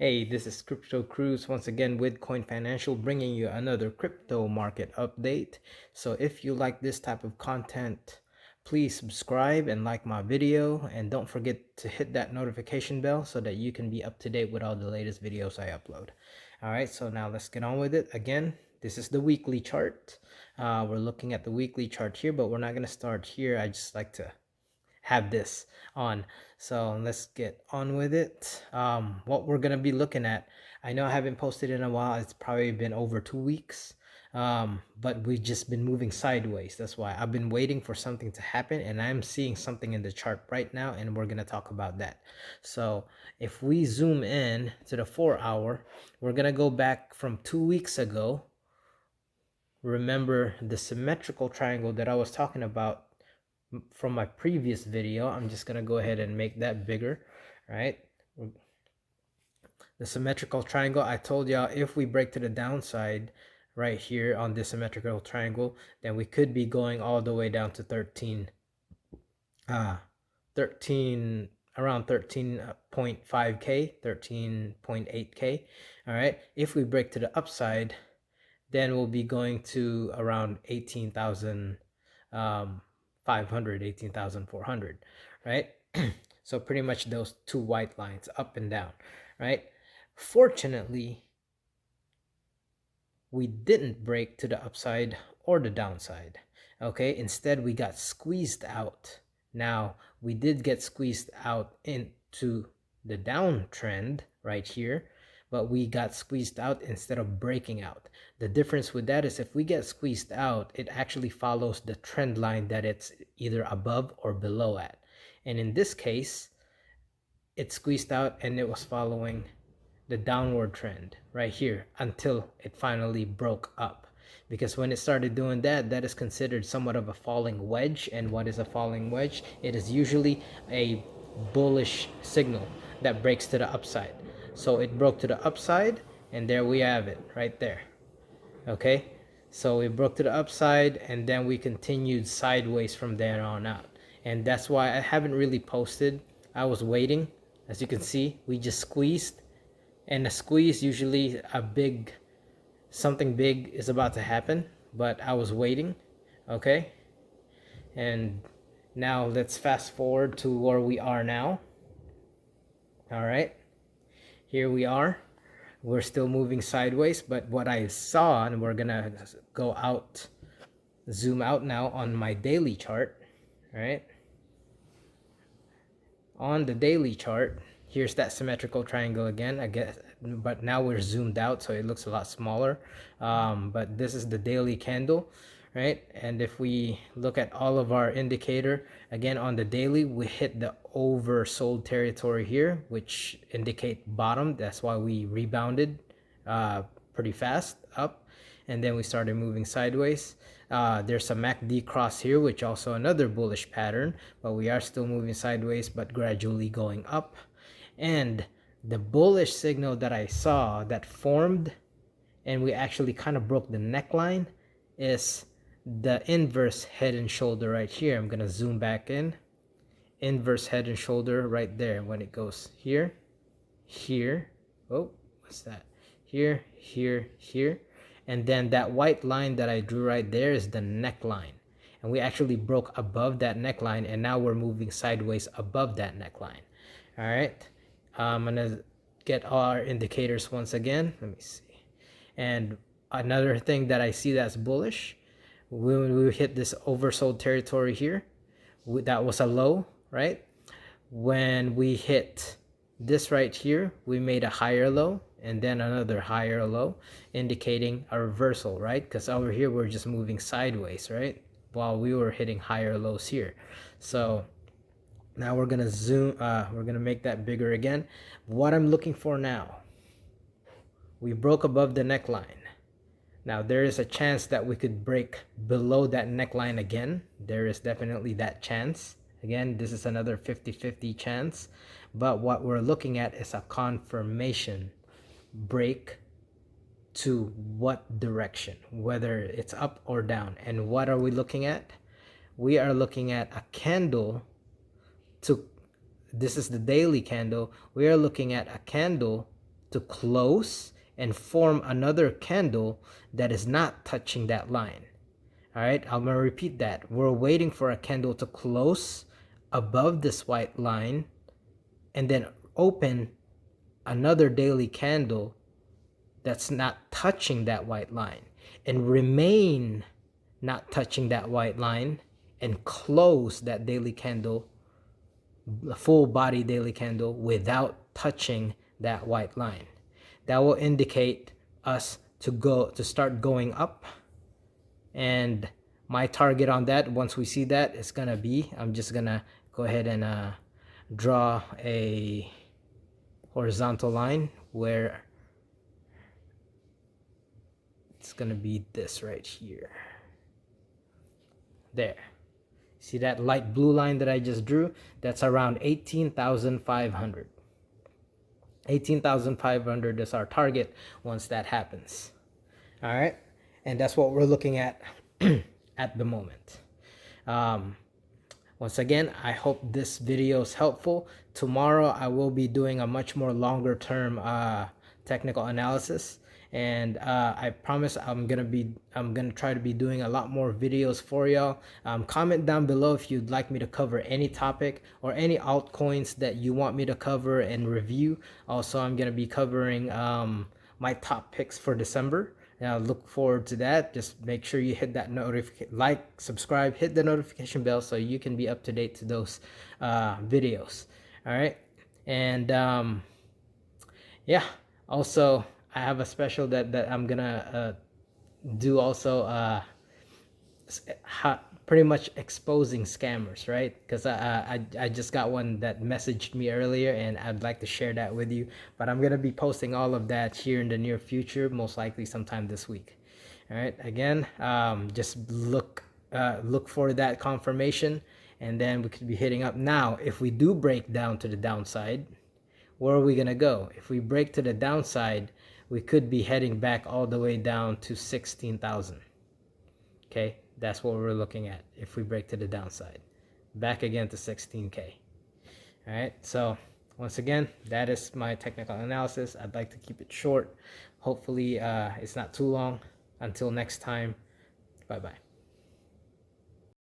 Hey, this is CryptoCruz once again with CoinFinancial, bringing you another crypto market update. So if you like this type of content, please subscribe and like my video, and don't forget to hit that notification bell so that you can be up to date with all the latest videos I upload. All right, so now let's get on with it. Again, this is the weekly chart. We're looking at the weekly chart here, but we're not going to start here. I just like to have this on. So let's get on with it. What we're gonna be looking at, I know I haven't posted in a while. It's probably been over 2 weeks, but we've just been moving sideways. That's why I've been waiting for something to happen, and I'm seeing something in the chart right now, and we're gonna talk about that. So if we zoom in to the 4 hour, we're gonna go back from 2 weeks ago. Remember the symmetrical triangle that I was talking about from my previous video. I'm just gonna go ahead and make that bigger, right? The symmetrical triangle, I told y'all, if we break to the downside right here on this symmetrical triangle, then we could be going all the way down to 13 around 13.5k, 13.8k. All right, if we break to the upside, then we'll be going to around 18,000 500, 18,400, right? So pretty much those two white lines up and down, right? Fortunately, we didn't break to the upside or the downside, okay? Instead, we got squeezed out. Now, we did get squeezed out into the downtrend right here, but we got squeezed out instead of breaking out. The difference with that is if we get squeezed out, it actually follows the trend line that it's either above or below at. And in this case, it squeezed out and it was following the downward trend right here until it finally broke up. Because when it started doing that, that is considered somewhat of a falling wedge. And what is a falling wedge? It is usually a bullish signal that breaks to the upside. So it broke to the upside, and there we have it right there. Okay, so we broke to the upside, and then we continued sideways from there on out. And that's why I haven't really posted. I was waiting. As you can see, we just squeezed, and a squeeze, usually something big is about to happen, but I was waiting. Okay, and now let's fast forward to where we are now. All right, here we are. We're still moving sideways, but what I saw, and we're gonna go out, zoom out now on my daily chart. All right, on the daily chart, here's that symmetrical triangle again, I guess, but now we're zoomed out, so it looks a lot smaller. But this is the daily candle, right? And if we look at all of our indicator, again, on the daily, we hit the oversold territory here, which indicate bottom. That's why we rebounded pretty fast up, and then we started moving sideways. There's a MACD cross here, which also another bullish pattern, but we are still moving sideways, but gradually going up. And the bullish signal that I saw that formed, and we actually kind of broke the neckline, is the inverse head and shoulder right here. I'm gonna zoom back in. Inverse head and shoulder right there when it goes here, here. Oh, what's that? Here, here, here. And then that white line that I drew right there is the neckline. And we actually broke above that neckline, and now we're moving sideways above that neckline. All right. I'm gonna get our indicators once again. Let me see. And another thing that I see that's bullish, when we hit this oversold territory here, that was a low, right? When we hit this right here, we made a higher low and then another higher low, indicating a reversal, right? Because over here we're just moving sideways, right? While we were hitting higher lows here. So now we're gonna zoom, we're gonna make that bigger again. What I'm looking for now, we broke above the neckline. Now there is a chance that we could break below that neckline again. There is definitely that chance. Again, this is another 50-50 chance. But what we're looking at is a confirmation break to what direction, whether it's up or down. And what are we looking at? We are looking at a candle this is the daily candle. We are looking at a candle to close and form another candle that is not touching that line. All right, I'm going to repeat that. We're waiting for a candle to close above this white line and then open another daily candle that's not touching that white line and remain not touching that white line and close that daily candle, the full body daily candle, without touching that white line. That will indicate us to start going up. And my target on that, once we see that, is gonna be, I'm just gonna go ahead and draw a horizontal line where it's gonna be this right here. There. See that light blue line that I just drew? That's around 18,500. 18,500 is our target once that happens. All right, and that's what we're looking at at the moment. Once again, I hope this video is helpful. Tomorrow I will be doing a much more longer term technical analysis, and I promise I'm gonna try to be doing a lot more videos for y'all. Comment down below if you'd like me to cover any topic or any altcoins that you want me to cover and review. Also, I'm gonna be covering my top picks for December. Look forward to that. Just make sure you hit that like, subscribe, hit the notification bell so you can be up to date to those videos. All right, and yeah, also I have a special that I'm gonna do also, pretty much exposing scammers, right? Because I just got one that messaged me earlier, and I'd like to share that with you. But I'm gonna be posting all of that here in the near future, most likely sometime this week. All right. Again, just look for that confirmation, and then we could be hitting up. Now, if we do break down to the downside, where are we gonna go? If we break to the downside, we could be heading back all the way down to 16,000. Okay, that's what we're looking at if we break to the downside. Back again to 16K. All right, so once again, that is my technical analysis. I'd like to keep it short. Hopefully, it's not too long. Until next time, bye-bye.